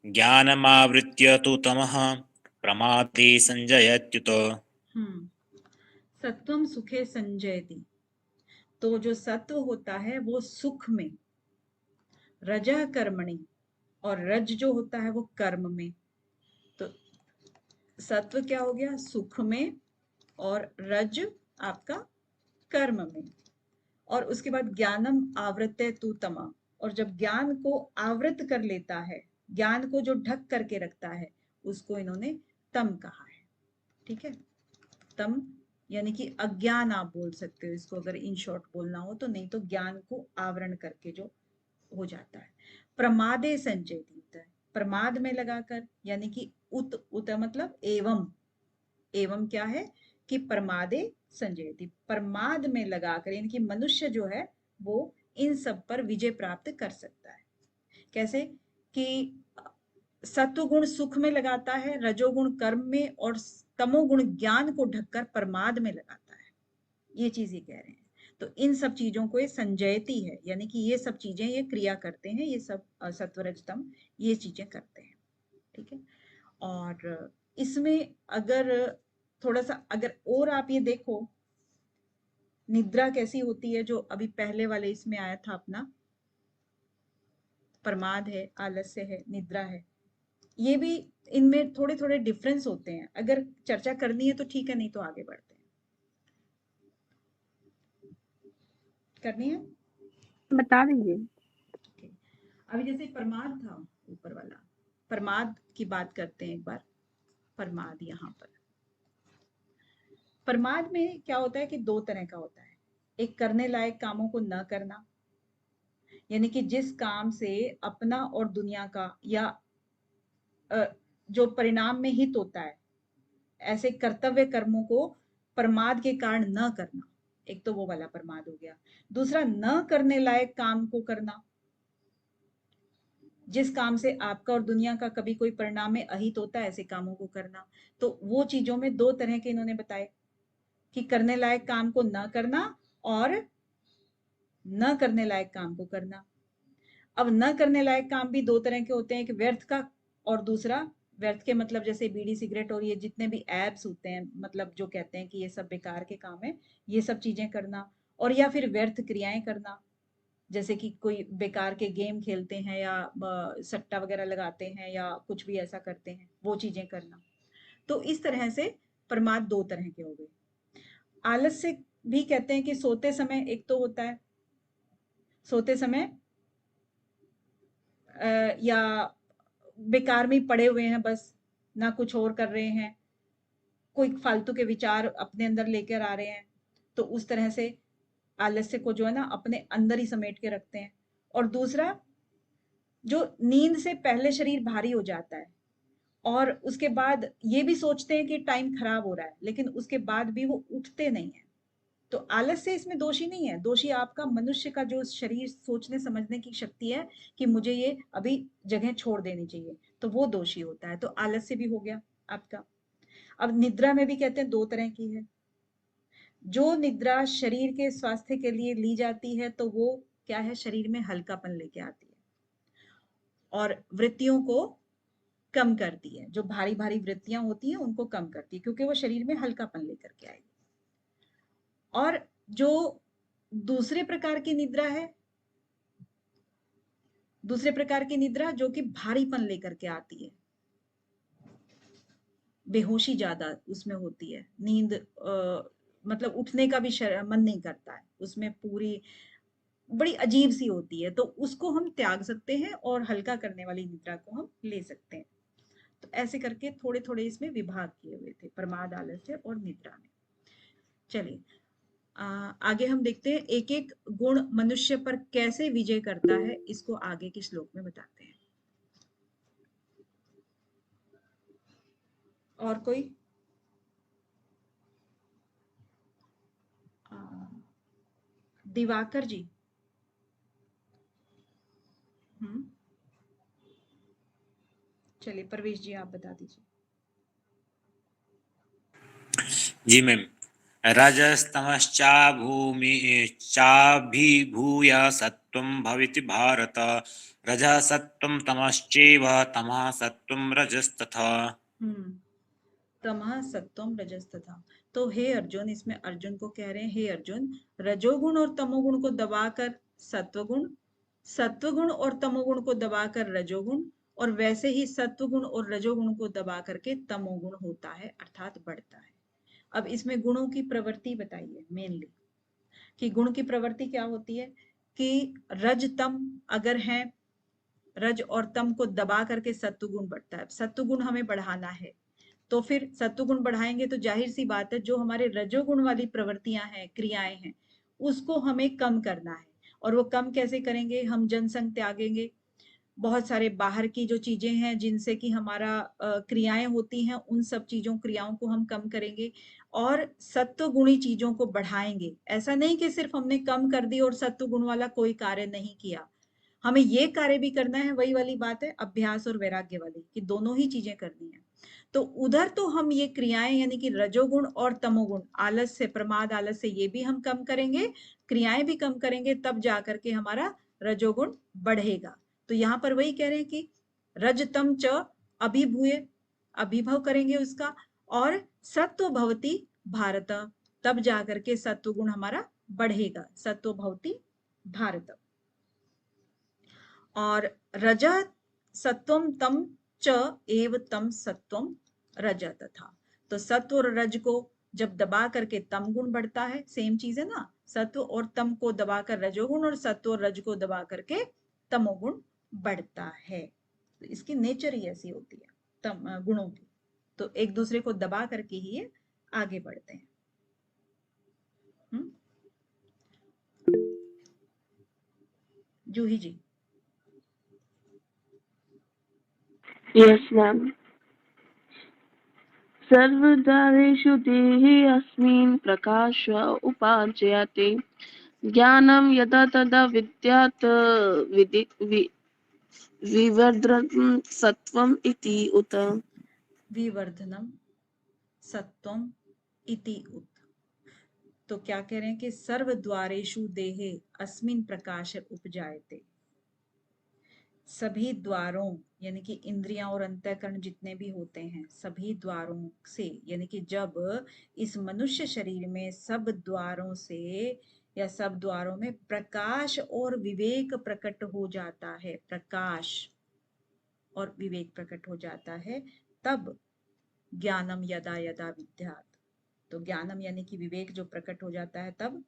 ज्ञानमावृत्य तु तमः प्रमादे संजयत्युत। सत्वम सुखे संजयति, तो जो सत्व होता है वो सुख में, रजः कर्मणि, और रज जो होता है वो कर्म में। तो सत्व क्या हो गया? सुख में, और रज आपका कर्म में। और उसके बाद ज्ञानम आवृत्य तु तमा, और जब ज्ञान को आवृत कर लेता है, ज्ञान को जो ढक करके रखता है, उसको इन्होंने तम कहा है। ठीक है। तम यानी कि अज्ञान आप बोल सकते हो इसको, अगर इन शॉर्ट बोलना हो तो, नहीं तो ज्ञान को आवरण करके जो हो जाता है। प्रमादे संजय होता है, प्रमाद में लगाकर, यानी कि उत मतलब एवं, एवं क्या है कि प्रमादे संजयति, प्रमाद में लगाकर, यानी कि मनुष्य जो है वो इन सब पर विजय प्राप्त कर सकता है। कैसे? कि सत्वगुण सुख में लगाता है, रजोगुण कर्म में, और तमोगुण ज्ञान को ढककर प्रमाद में लगाता है। ये चीज ये कह रहे हैं। तो इन सब चीजों को ये संजयती है, यानी कि ये सब चीजें ये क्रिया करते हैं, ये सब सत्वरजतम ये चीजें करते हैं। ठीक है। और इसमें अगर थोड़ा सा अगर और आप ये देखो, निद्रा कैसी होती है, जो अभी पहले वाले इसमें आया था अपना, प्रमाद है, आलस्य है, निद्रा है, ये भी इनमें थोड़े थोड़े डिफरेंस होते हैं। अगर चर्चा करनी है तो ठीक है, नहीं तो आगे बढ़ते हैं। करनी है? बता दीजिए। Okay. अभी जैसे प्रमाद था ऊपर वाला, प्रमाद की बात करते हैं एक बार। प्रमाद, यहाँ पर प्रमाद में क्या होता है कि दो तरह का होता है। एक करने लायक कामों को न करना, यानी कि जिस काम से अपना और दुनिया का या जो परिणाम में हित होता है, ऐसे कर्तव्य कर्मों को प्रमाद के कारण न करना, एक तो वो वाला प्रमाद हो गया। दूसरा, न करने लायक काम को करना, जिस काम से आपका और दुनिया का कभी कोई परिणाम में अहित होता है, ऐसे कामों को करना। तो वो चीजों में दो तरह के इन्होंने बताए कि करने लायक काम को न करना और न करने लायक काम को करना। अब न करने लायक काम भी दो तरह के होते हैं, एक व्यर्थ का और दूसरा, व्यर्थ के मतलब जैसे बीड़ी सिगरेट और ये जितने भी एब्स होते हैं, मतलब जो कहते हैं कि ये सब बेकार के काम है, ये सब चीजें करना। और या फिर व्यर्थ क्रियाएं करना, जैसे कि कोई बेकार के गेम खेलते हैं या सट्टा वगैरह लगाते हैं या कुछ भी ऐसा करते हैं, वो चीजें करना। तो इस तरह से प्रमाद दो तरह के हो गए। आलस्य भी कहते हैं कि सोते समय एक तो होता है, सोते समय या बेकार में पड़े हुए हैं, बस ना कुछ और कर रहे हैं, कोई फालतू के विचार अपने अंदर लेकर आ रहे हैं, तो उस तरह से आलस्य को जो है ना अपने अंदर ही समेट के रखते हैं। और दूसरा, जो नींद से पहले शरीर भारी हो जाता है और उसके बाद ये भी सोचते हैं कि टाइम खराब हो रहा है, लेकिन उसके बाद भी वो उठते नहीं है, तो आलस्य इसमें दोषी नहीं है। दोषी आपका मनुष्य का जो शरीर सोचने समझने की शक्ति है कि मुझे ये अभी जगह छोड़ देनी चाहिए, तो वो दोषी होता है। तो आलस्य भी हो गया आपका। अब निद्रा में भी कहते हैं दो तरह की है। जो निद्रा शरीर के स्वास्थ्य के लिए ली जाती है तो वो क्या है, शरीर में हल्कापन लेके आती है और वृत्तियों को कम करती है। जो भारी भारी वृत्तियां होती हैं उनको कम करती है, क्योंकि वो शरीर में हल्कापन लेकर के आएगी। और जो दूसरे प्रकार की निद्रा है, दूसरे प्रकार की निद्रा जो कि भारीपन लेकर के आती है, बेहोशी ज्यादा उसमें होती है, नींद मतलब उठने का भी मन नहीं करता है, उसमें पूरी बड़ी अजीब सी होती है, तो उसको हम त्याग सकते हैं और हल्का करने वाली निद्रा को हम ले सकते हैं। तो ऐसे करके थोड़े थोड़े इसमें विभाग किए हुए थे प्रमाद, आलस्य और निद्रा में। चलिए आगे हम देखते हैं एक एक गुण मनुष्य पर कैसे विजय करता है, इसको आगे के श्लोक में बताते हैं। और कोई? दिवाकर जी। चलिए परवेश जी आप बता दीजिए। जी मैम। रजस्तमश्चाभूमि चाभिभूय सत्वं भवति भारत, रजसत्वं तमश्चैव तमः सत्वं रजस्तथा। तमः सत्वम रजस्तथा। तो हे अर्जुन, इसमें अर्जुन को कह रहे हैं, हे अर्जुन, रजोगुण और तमोगुण को दबाकर सत्वगुण, सत्वगुण और तमोगुण को दबाकर रजोगुण, और वैसे ही सत्वगुण और रजोगुण को दबा करके तमोगुण होता है, अर्थात बढ़ता है। अब इसमें गुणों की प्रवृत्ति बताइए मेनली, कि गुण की प्रवृत्ति क्या होती है कि रज तम अगर है, रज और तम को दबा करके सत्वगुण बढ़ता है। सत्वगुण हमें बढ़ाना है, तो फिर सत्वगुण बढ़ाएंगे तो जाहिर सी बात है जो हमारे रजोगुण वाली प्रवृत्तियां हैं, क्रियाएं हैं, उसको हमें कम करना है। और वो कम कैसे करेंगे? हम जनसंग त्यागेंगे, बहुत सारे बाहर की जो चीजें हैं जिनसे कि हमारा क्रियाएं होती हैं, उन सब चीजों क्रियाओं को हम कम करेंगे और सत्व गुणी चीजों को बढ़ाएंगे। ऐसा नहीं कि सिर्फ हमने कम कर दी और सत्व गुण वाला कोई कार्य नहीं किया, हमें ये कार्य भी करना है। वही वाली बात है अभ्यास और वैराग्य वाली, कि दोनों ही चीजें करनी है। तो उधर तो हम ये क्रियाएं यानी कि रजोगुण और तमोगुण, आलस्य, प्रमाद, आलस्य, ये भी हम कम करेंगे, क्रियाएं भी कम करेंगे, तब जाकर के हमारा रजोगुण बढ़ेगा। तो यहाँ पर वही कह रहे हैं कि रजतम च अभिभूय, अभिभव करेंगे उसका, और सत्व भवती भारत, तब जाकर के सत्व गुण हमारा बढ़ेगा, सत्व भवति भारत। और रजः सत्वम तम च एव तम सत्वम रज तथा। तो सत्व और रज को जब दबा करके तम गुण बढ़ता है, सेम चीज है ना, सत्व और तम को दबाकर रजोगुण और सत्व और रज को दबा करके तमोगुण बढ़ता है। तो इसकी नेचर ही ऐसी होती है तम गुणों की, तो एक दूसरे को दबा करके ही ये आगे बढ़ते हैं। जूही जी। Yes ma'am. सर्वद्वारेषु देहे अस्मिन् प्रकाश उपाश्रयते ज्ञानं यदा तदा विद्यात् विवर्धनं सत्वम् इति उत। विवर्धनम सत्वम इति उत। तो क्या कह रहे हैं कि सर्वद्वारेषु देहे अस्मिन् प्रकाश उपजायते। सभी द्वारों यानी कि इंद्रियां और अंतःकरण जितने भी होते हैं, सभी द्वारों से, यानी कि जब इस मनुष्य शरीर में सब द्वारों से या सब द्वारों में प्रकाश और विवेक प्रकट हो जाता है, प्रकाश और विवेक प्रकट हो जाता है, तब ज्ञानम यदा यदा विद्यात्। तो ज्ञानम यानी कि विवेक जो प्रकट हो जाता है, तब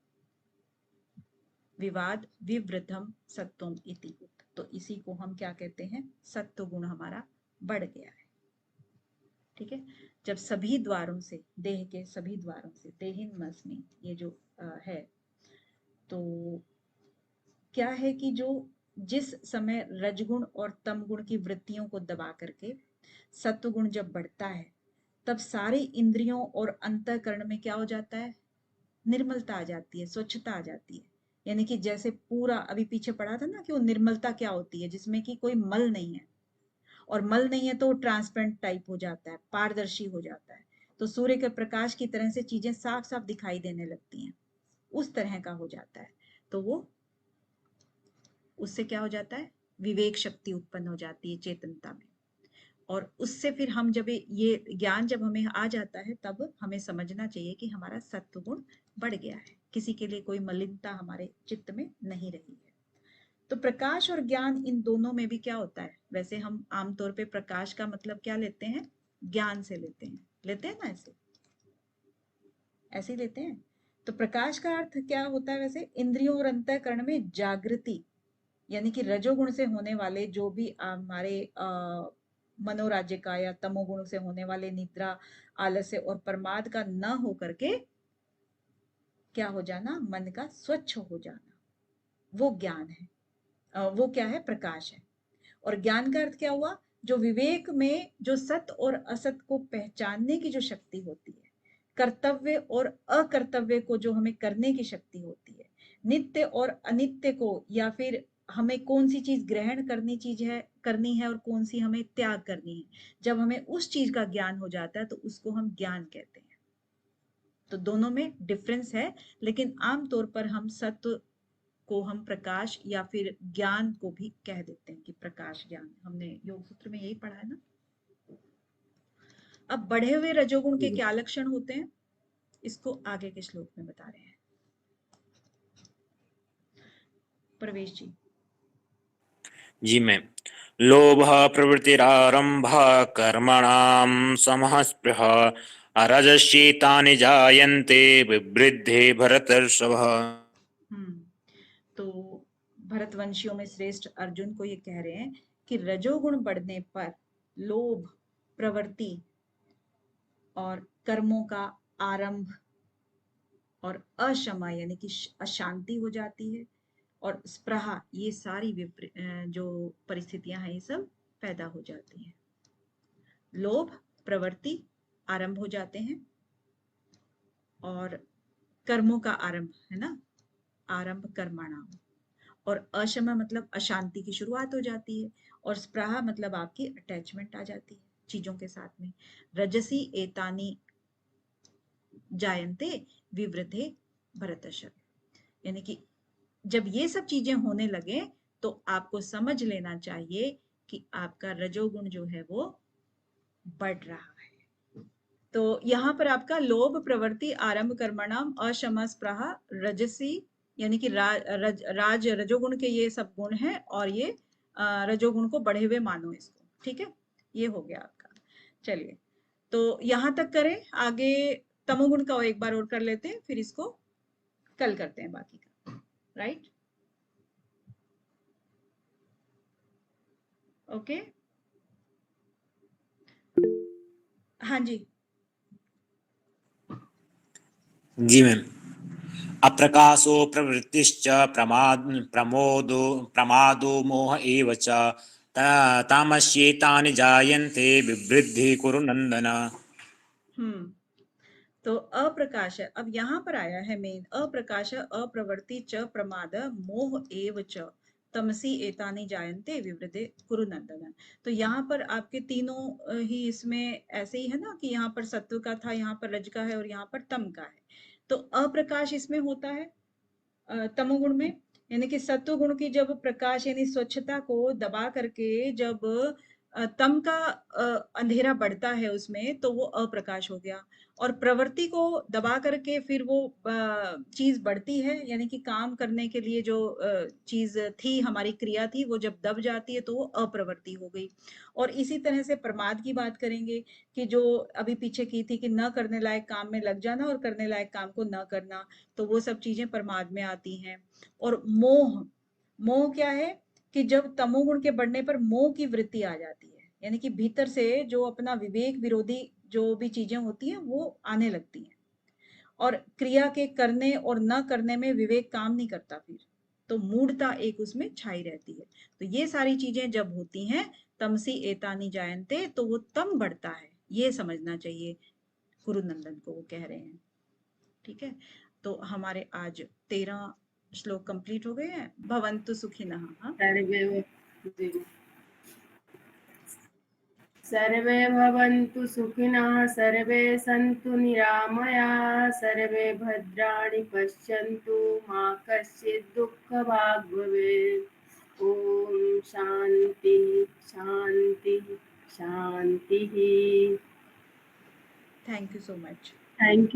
विवाद विवृद्धम सत्वम इति उत। तो इसी को हम क्या कहते हैं, सत्व गुण हमारा बढ़ गया है। ठीक है, जब सभी द्वारों से, देह के सभी द्वारों से, देहिन्मस्मि ये जो है, तो क्या है कि जो जिस समय रजगुण और तम गुण की वृत्तियों को दबा करके सत्व गुण जब बढ़ता है, तब सारी इंद्रियों और अंतःकरण में क्या हो जाता है, निर्मलता आ जाती है, स्वच्छता आ जाती है। यानी कि जैसे पूरा अभी पीछे पढ़ा था ना कि वो निर्मलता क्या होती है, जिसमें कि कोई मल नहीं है, और मल नहीं है तो वो ट्रांसपेरेंट टाइप हो जाता है, पारदर्शी हो जाता है। तो सूर्य के प्रकाश की तरह से चीजें साफ साफ दिखाई देने लगती हैं, उस तरह का हो जाता है। तो वो उससे क्या हो जाता है, विवेक शक्ति उत्पन्न हो जाती है चेतनता में। और उससे फिर हम जब ये ज्ञान जब हमें आ जाता है, तब हमें समझना चाहिए कि हमारा सत्व गुण बढ़ गया है, किसी के लिए कोई मलिनता हमारे चित्त में नहीं रही है। तो प्रकाश और ज्ञान, इन दोनों में भी क्या होता है, वैसे हम आमतौर पे प्रकाश का मतलब क्या लेते हैं, ज्ञान से लेते हैं ना, ऐसे लेते हैं। तो प्रकाश का अर्थ क्या होता है वैसे, इंद्रियों और अंतःकरण में जागृति, यानी कि रजोगुण से होने वाले जो भी हमारे मनोराज्य का या तमोगुण से होने वाले निद्रा, आलस्य और प्रमाद का न हो करके क्या हो जाना, मन का स्वच्छ हो जाना, वो ज्ञान है, वो क्या है, प्रकाश है। और ज्ञान का अर्थ क्या हुआ, जो विवेक में जो सत्य और असत को पहचानने की जो शक्ति होती है, कर्तव्य और अकर्तव्य को जो हमें करने की शक्ति होती है, नित्य और अनित्य को, या फिर हमें कौन सी चीज ग्रहण करनी है और कौन सी हमें त्याग करनी है, जब हमें उस चीज का ज्ञान हो जाता है तो उसको हम ज्ञान कहते हैं। तो दोनों में डिफरेंस है, लेकिन आमतौर पर हम सत्व को हम प्रकाश या फिर ज्ञान को भी कह देते हैं कि प्रकाश ज्ञान। हमने योग सूत्र में यही पढ़ा है ना। अब बढ़े हुए रजोगुण के क्या लक्षण होते हैं, इसको आगे के श्लोक में बता रहे हैं प्रवेश जी। जी मैम। लोभ प्रवृत्तिरारंभ कर्मणां समः स्पृह अरजश्चेतानि जायन्ते विवृद्धे भरतर्षभ। तो भरतवंशियों में श्रेष्ठ अर्जुन को ये कह रहे हैं कि रजोगुण बढ़ने पर लोभ, प्रवृत्ति और कर्मों का आरंभ और अशमा यानी कि अशांति हो जाती है, और स्पृहा, ये सारी जो परिस्थितियां हैं ये सब पैदा हो जाती हैं। लोभ, प्रवृत्ति आरंभ हो जाते हैं, और कर्मों का आरंभ है ना, आरंभ कर्मणाम, और अशमा मतलब अशांति की शुरुआत हो जाती है, और स्पृहा मतलब आपकी अटैचमेंट आ जाती है चीजों के साथ में। रजसी एतानी जायन्ते विवृद्धे भरतर्षभ, यानी कि जब ये सब चीजें होने लगे तो आपको समझ लेना चाहिए कि आपका रजोगुण जो है वो बढ़ रहा है। तो यहाँ पर आपका लोभ प्रवृत्ति आरंभ कर्मणाम अशम स्पृहा रजसी, यानी कि राज रजोगुण के ये सब गुण हैं, और ये रजोगुण को बढ़े हुए मानो इसको। ठीक है, ये हो गया आपका। चलिए, तो यहाँ तक करें, आगे तमोगुण का एक बार और कर लेते हैं, फिर इसको कल करते हैं बाकी का। राइट, ओके, हाँ जी। जी मैम। अप्रकाशो प्रवृत्तिश्च प्रमादो मोह एव च तामस्येतानि जायन्ते विवृद्धि कुरु नंदन। तो अप्रकाश, अब यहाँ पर आया है मेन, अप्रकाश अप्रवृत्ति च प्रमाद मोह एव च तमसी एतानि जायन्ते विवृद्धि कुरु नंदन। तो यहाँ पर आपके तीनों ही इसमें ऐसे ही है ना, कि यहाँ पर सत्व का था, यहाँ पर रज का है, और यहाँ पर तम का है। तो अप्रकाश इसमें होता है तमोगुण में, यानी कि सत्व गुण की जब प्रकाश यानी स्वच्छता को दबा करके जब तम का अंधेरा बढ़ता है उसमें, तो वो अप्रकाश हो गया। और प्रवृत्ति को दबा करके फिर वो चीज बढ़ती है, यानी कि काम करने के लिए जो चीज थी, हमारी क्रिया थी, वो जब दब जाती है तो वो अप्रवृत्ति हो गई। और इसी तरह से प्रमाद की बात करेंगे, कि जो अभी पीछे की थी कि न करने लायक काम में लग जाना और करने लायक काम को न करना, तो वो सब चीजें प्रमाद में आती हैं। और मोह, मोह क्या है कि जब तमोगुण के बढ़ने पर मोह की वृत्ति आ जाती है, यानी कि भीतर से जो अपना विवेक विरोधी जो भी चीजें होती हैं वो आने लगती हैं, और क्रिया के करने और न करने में विवेक काम नहीं करता, फिर तो मूढ़ता एक उसमें छाई रहती है। तो ये सारी चीजें जब होती हैं, तमसी एतानी जायन्ते, तो वो तम बढ़ता है, ये समझना चाहिए, गुरुनंदन को वो कह रहे हैं। ठीक है, तो हमारे आज 13 श्लोक कंप्लीट हो गए हैं। भवन्तु सुखिनः। हाँ, सर्वे भवन्तु सुखिनः, सर्वे सन्तु निरामयाः, सर्वे भद्राणि पश्यन्तु, मा कश्चित् दुःखभाग् भवेत्। ॐ शान्ति शान्ति शान्तिः। Thank you so much. Thank